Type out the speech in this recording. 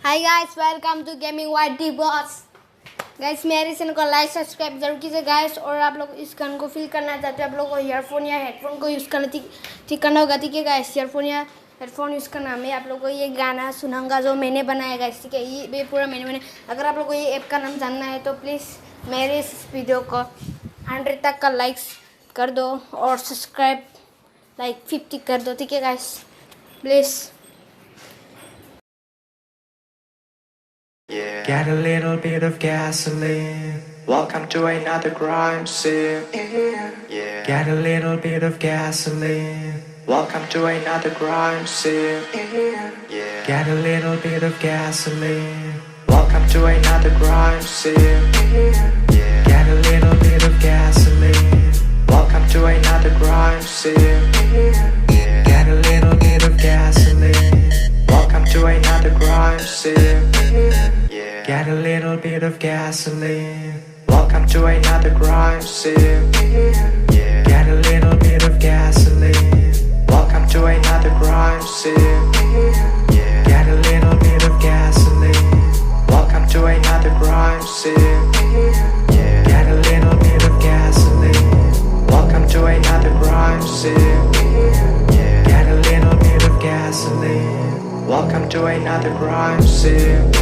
Hi guys, welcome to gaming YT boss. Guys मेरे channel को like subscribe जरूर कीजिए गाइस। और आप लोग इस गान को फील करना चाहते हो, आप लोग को ईयरफोन या हेडफोन को यूज़ करना ठीक करना होगा। ठीक है गाइस, ईयरफोन या हेडफोन यूज़ करना। मैं आप लोग को ये गाना सुनाऊंगा जो मैंने बनाया गाइस। ठीक है, ये पूरा मैंने अगर आप लोग को ये ऐप का नाम जानना है तो प्लीज़ मेरे इस वीडियो को 100 तक का लाइक्स कर दो और सब्सक्राइब लाइक 50 कर दो। ठीक है guys, please. Yeah. Get a little bit of gasoline. Welcome to another crime scene. Yeah. Get a little bit of gasoline. Welcome to another crime scene. Yeah. Get a little bit of gasoline. Welcome to another crime scene. Yeah. Get a little bit of gasoline. Welcome to another crime scene. Yeah. Get a little bit of gasoline. Welcome to another crime scene. Yeah. Get a little bit of gasoline. Welcome to another crime scene. Yeah. Get a little bit of gasoline. Welcome to another crime scene. Yeah. Get a little bit of gasoline. Welcome to another crime scene. Yeah. Get a little bit of gasoline. Welcome to another crime scene. Yeah. Get a little bit of gasoline. Welcome to another crime scene.